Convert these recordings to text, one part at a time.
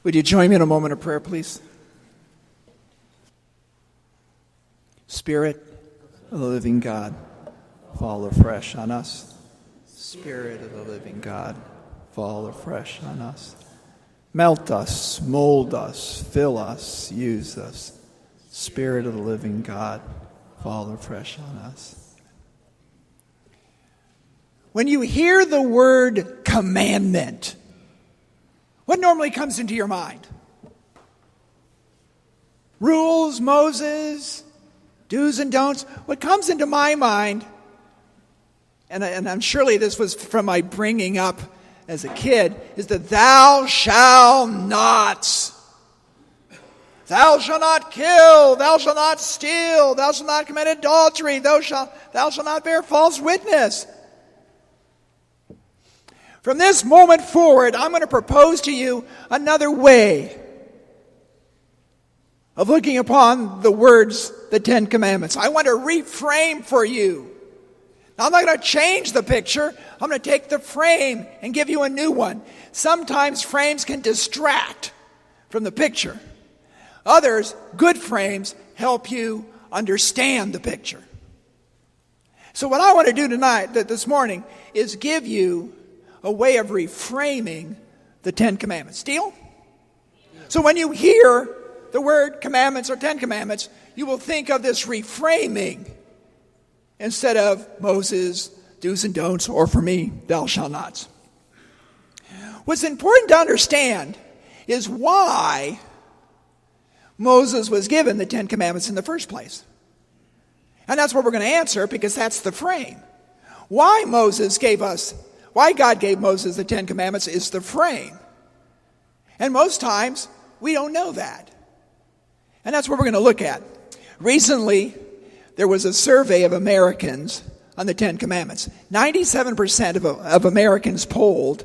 Would you join me in a moment of prayer, please? Spirit of the living God, fall afresh on us. Spirit of the living God, fall afresh on us. Melt us, mold us, fill us, use us. Spirit of the living God, fall afresh on us. When you hear the word commandment, what normally comes into your mind? Rules, Moses, do's and don'ts. What comes into my mind, and I'm surely this was from my bringing up as a kid, is the thou shalt nots. Thou shalt not kill, thou shalt not steal, thou shalt not commit adultery, thou shalt not bear false witness. From this moment forward, I'm going to propose to you another way of looking upon the words, the Ten Commandments. I want to reframe for you. Now, I'm not going to change the picture. I'm going to take the frame and give you a new one. Sometimes frames can distract from the picture. Others, good frames, help you understand the picture. So what I want to do this morning, is give you a way of reframing the Ten Commandments. Deal? So when you hear the word commandments or Ten Commandments, you will think of this reframing instead of Moses, do's and don'ts, or for me, thou shalt nots. What's important to understand is why Moses was given the Ten Commandments in the first place. And that's what we're going to answer, because that's the frame. Why God gave Moses the Ten Commandments is the frame. And most times, we don't know that. And that's what we're going to look at. Recently, there was a survey of Americans on the Ten Commandments. 97% of Americans polled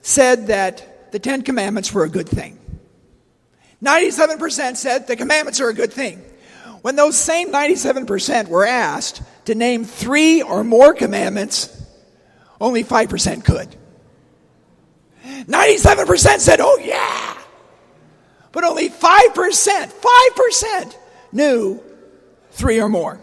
said that the Ten Commandments were a good thing. 97% said the commandments are a good thing. When those same 97% were asked to name 3 or more commandments, only 5% could. 97% said, oh yeah. But only 5% knew 3 or more.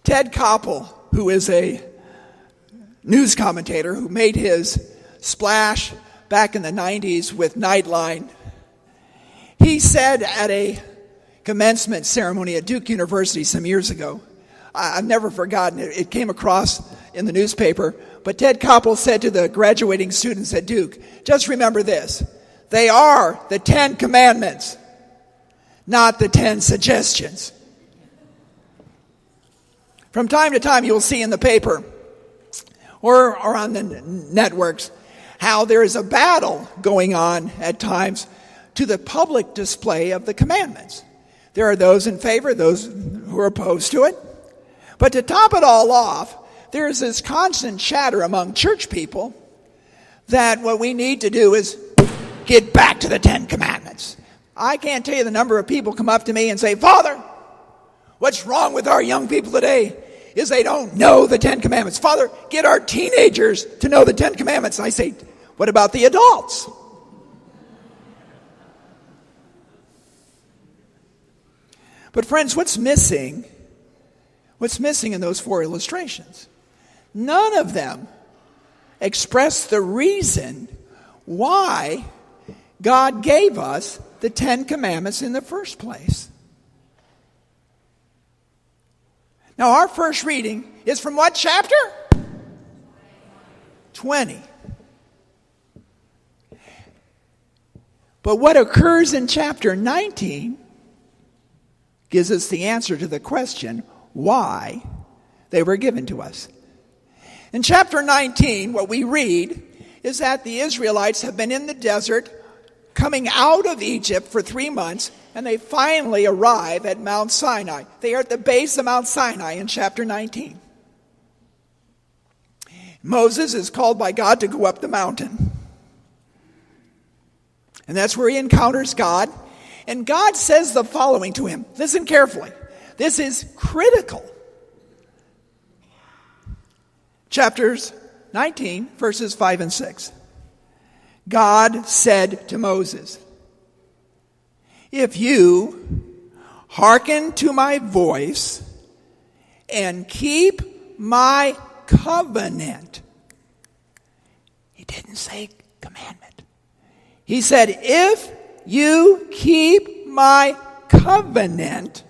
Ted Koppel, who is a news commentator who made his splash back in the 90s with Nightline, he said at a commencement ceremony at Duke University some years ago, I've never forgotten it. It came across in the newspaper. But Ted Koppel said to the graduating students at Duke, just remember this. They are the 10 commandments, not the 10 suggestions. From time to time, you'll see in the paper or on the networks how there is a battle going on at times to the public display of the commandments. There are those in favor, those who are opposed to it. But to top it all off, there is this constant chatter among church people that what we need to do is get back to the Ten Commandments. I can't tell you the number of people come up to me and say, Father, what's wrong with our young people today is they don't know the Ten Commandments. Father, get our teenagers to know the Ten Commandments. And I say, what about the adults? But friends, what's missing in those 4 illustrations? None of them express the reason why God gave us the 10 Commandments in the first place. Now, our first reading is from what chapter? 20. But what occurs in chapter 19 gives us the answer to the question why they were given to us. In chapter 19, what we read is that the Israelites have been in the desert coming out of Egypt for 3 months, and they finally arrive at Mount Sinai. They are at the base of Mount Sinai in chapter 19. Moses is called by God to go up the mountain. And that's where he encounters God. And God says the following to him. Listen carefully. This is critical. Chapters 19, verses 5 and 6. God said to Moses, "If you hearken to my voice and keep my covenant," he didn't say commandment. He said, "If you keep my covenant,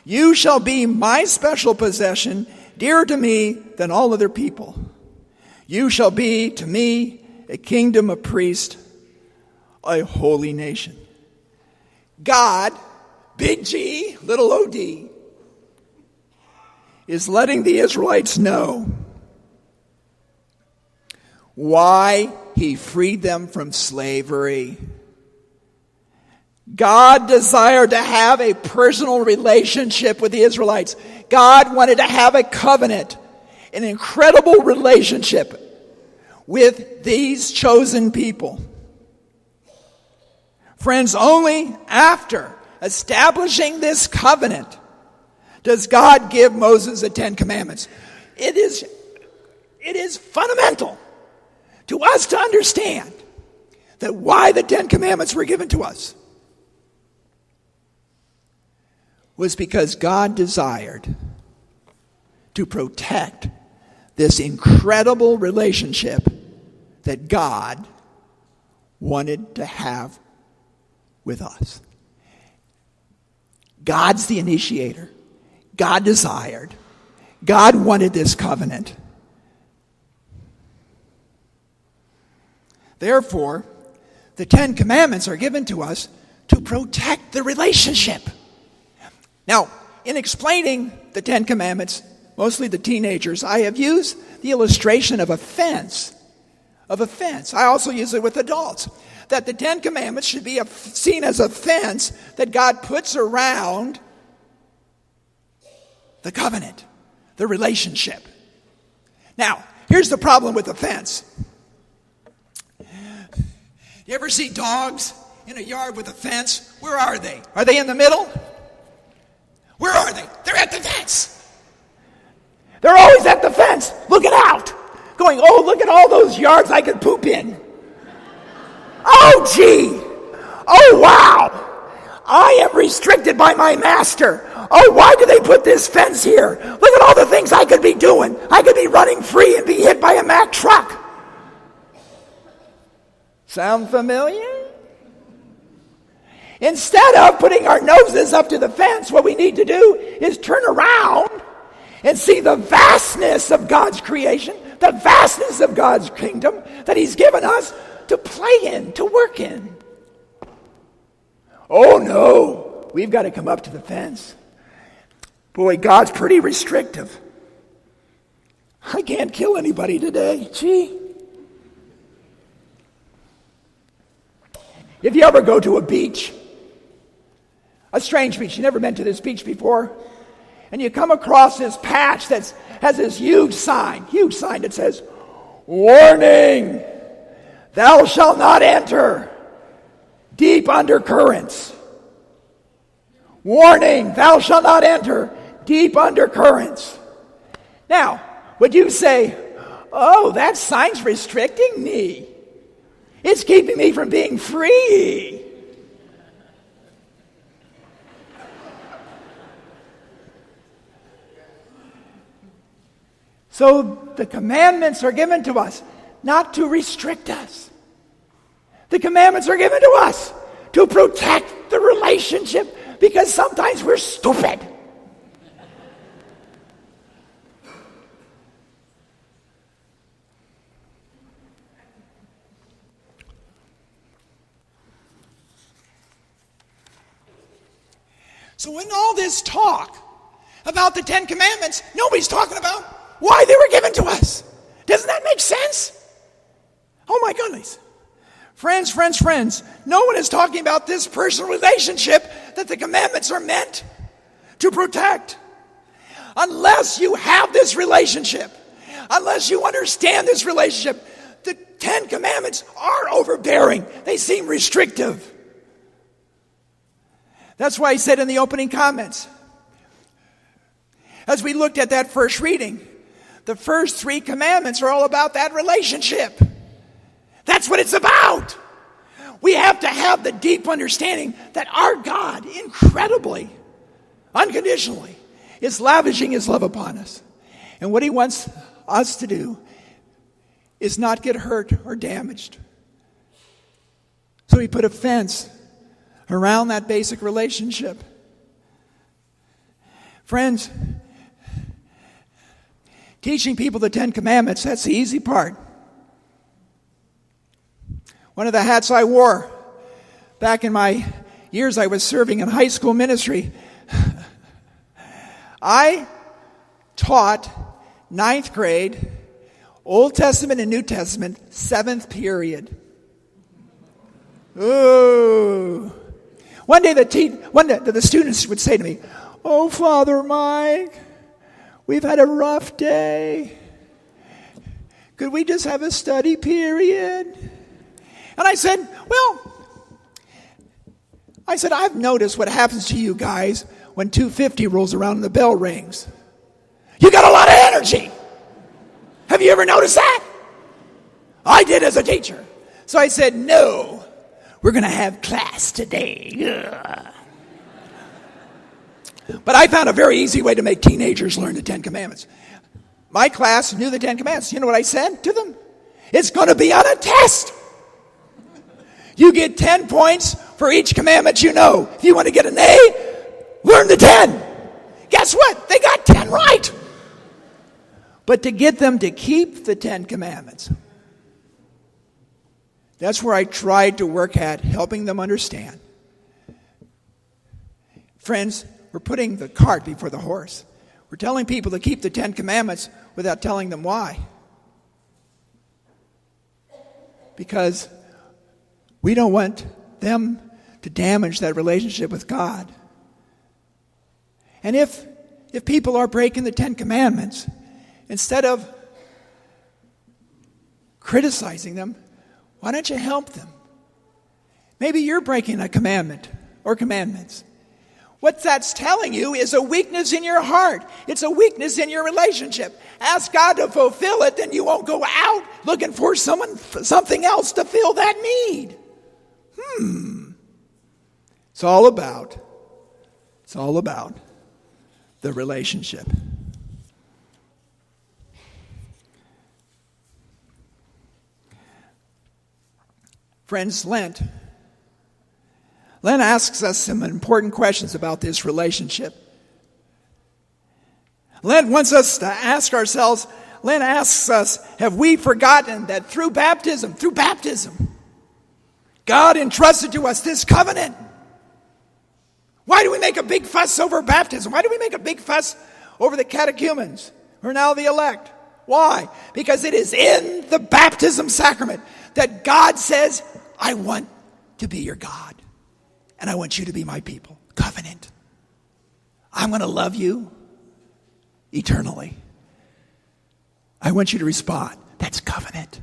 you shall be my special possession, dearer to me than all other people. You shall be to me a kingdom of priests, a holy nation." God, big G, little o-d, is letting the Israelites know why he freed them from slavery. God desired to have a personal relationship with the Israelites. God wanted to have a covenant, an incredible relationship with these chosen people. Friends, only after establishing this covenant does God give Moses the Ten Commandments. It is fundamental to us to understand that why the Ten Commandments were given to us was because God desired to protect this incredible relationship that God wanted to have with us. God's the initiator. God desired. God wanted this covenant. Therefore, the Ten Commandments are given to us to protect the relationship. Now, in explaining the Ten Commandments, mostly the teenagers, I have used the illustration of a fence. I also use it with adults. That the Ten Commandments should be seen as a fence that God puts around the covenant, the relationship. Now, here's the problem with the fence. You ever see dogs in a yard with a fence? Where are they? Are they in the middle? Where are they? They're at the fence. They're always at the fence, looking out, going, "Oh, look at all those yards I could poop in. Oh, gee. Oh, wow. I am restricted by my master. Oh, why do they put this fence here? Look at all the things I could be doing. I could be running free and be hit by a Mack truck." Sound familiar? Instead of putting our noses up to the fence, what we need to do is turn around and see the vastness of God's creation, the vastness of God's kingdom that he's given us to play in, to work in. Oh no, we've got to come up to the fence. Boy, God's pretty restrictive. I can't kill anybody today. Gee. If you ever go to a beach, a strange beach, you've never been to this beach before, and you come across this patch that has this huge sign that says, "Warning, thou shalt not enter deep undercurrents." Warning, thou shalt not enter deep undercurrents. Now, would you say, "Oh, that sign's restricting me. It's keeping me from being free"? So the commandments are given to us not to restrict us. The commandments are given to us to protect the relationship because sometimes we're stupid. So in all this talk about the Ten Commandments, nobody's talking about why they were given to us. Doesn't that make sense? Oh my goodness. Friends, no one is talking about this personal relationship that the commandments are meant to protect. Unless you have this relationship, unless you understand this relationship, the Ten Commandments are overbearing. They seem restrictive. That's why he said in the opening comments, as we looked at that first reading, the first three commandments are all about that relationship. That's what it's about. We have to have the deep understanding that our God, incredibly, unconditionally, is lavishing his love upon us. And what he wants us to do is not get hurt or damaged. So he put a fence around that basic relationship. Friends, teaching people the Ten Commandments, that's the easy part. One of the hats I wore back in my years I was serving in high school ministry, I taught 9th grade, Old Testament and New Testament, 7th period. Ooh. One day the students would say to me, "Oh, Father Mike, we've had a rough day. Could we just have a study period?" And I said, I've noticed what happens to you guys when 2:50 rolls around and the bell rings. You got a lot of energy. Have you ever noticed that? I did as a teacher. So I said, "No, we're going to have class today." Ugh. But I found a very easy way to make teenagers learn the Ten Commandments. My class knew the Ten Commandments. You know what I said to them? It's going to be on a test. You get 10 points for each commandment you know. If you want to get an A, learn the 10. Guess what? They got 10 right. But to get them to keep the 10 commandments, that's where I tried to work at helping them understand. Friends, we're putting the cart before the horse. We're telling people to keep the 10 commandments without telling them why. Because we don't want them to damage that relationship with God. And if people are breaking the 10 commandments, instead of criticizing them, why don't you help them? Maybe you're breaking a commandment or commandments. What that's telling you is a weakness in your heart. It's a weakness in your relationship. Ask God to fulfill it, then you won't go out looking for something else to fill that need. It's all about the relationship. Friends, Lent asks us some important questions about this relationship. Lent wants us to ask ourselves, Lent asks us, have we forgotten that through baptism, God entrusted to us this covenant? Why do we make a big fuss over baptism? Why do we make a big fuss over the catechumens, who are now the elect? Why? Because it is in the baptism sacrament that God says, I want to be your God, and I want you to be my people. Covenant. I'm going to love you eternally. I want you to respond. That's covenant.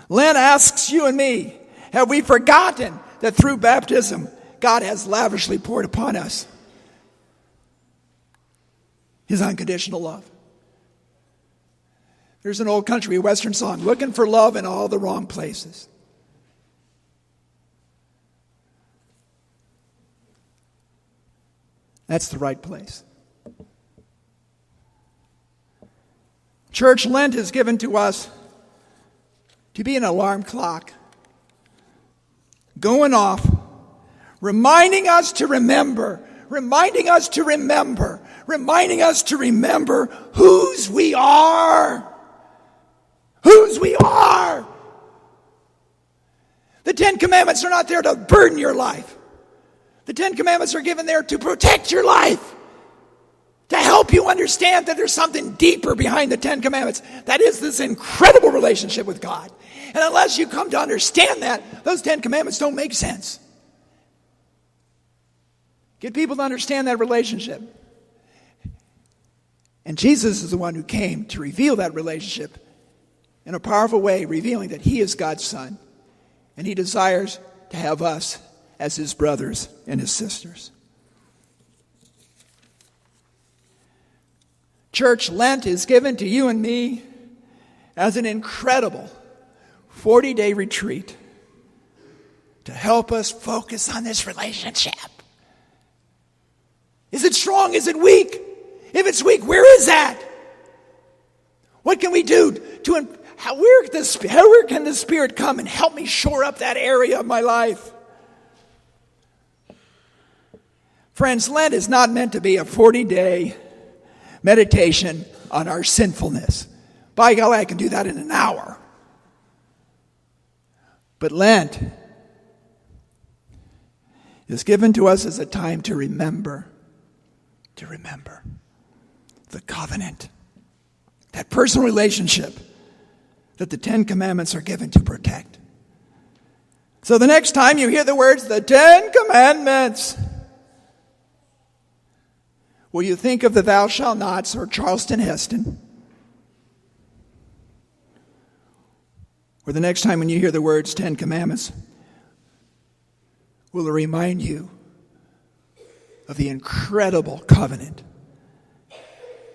Lent asks you and me, have we forgotten that through baptism, God has lavishly poured upon us his unconditional love? There's an old country western song, looking for love in all the wrong places. That's the right place. Church, Lent is given to us to be an alarm clock going off, reminding us to remember whose we are. Whose we are. The 10 Commandments are not there to burden your life. The 10 Commandments are given there to protect your life, to help you understand that there's something deeper behind the 10 Commandments. That is this incredible relationship with God. And unless you come to understand that, those 10 Commandments don't make sense. Get people to understand that relationship. And Jesus is the one who came to reveal that relationship in a powerful way, revealing that he is God's Son. And he desires to have us as his brothers and his sisters. Church, Lent is given to you and me as an incredible, 40-day retreat to help us focus on this relationship. Is it strong? Is it weak? If it's weak, where is that? What can we do where can the Spirit come and help me shore up that area of my life? Friends, Lent is not meant to be a 40-day meditation on our sinfulness. By golly, I can do that in an hour. But Lent is given to us as a time to remember the covenant, that personal relationship that the 10 Commandments are given to protect. So the next time you hear the words, the 10 Commandments, will you think of the thou shalt nots or Charleston Heston? Or the next time when you hear the words 10 Commandments, will it remind you of the incredible covenant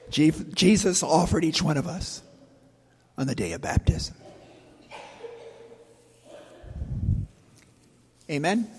Jesus offered each one of us on the day of baptism? Amen.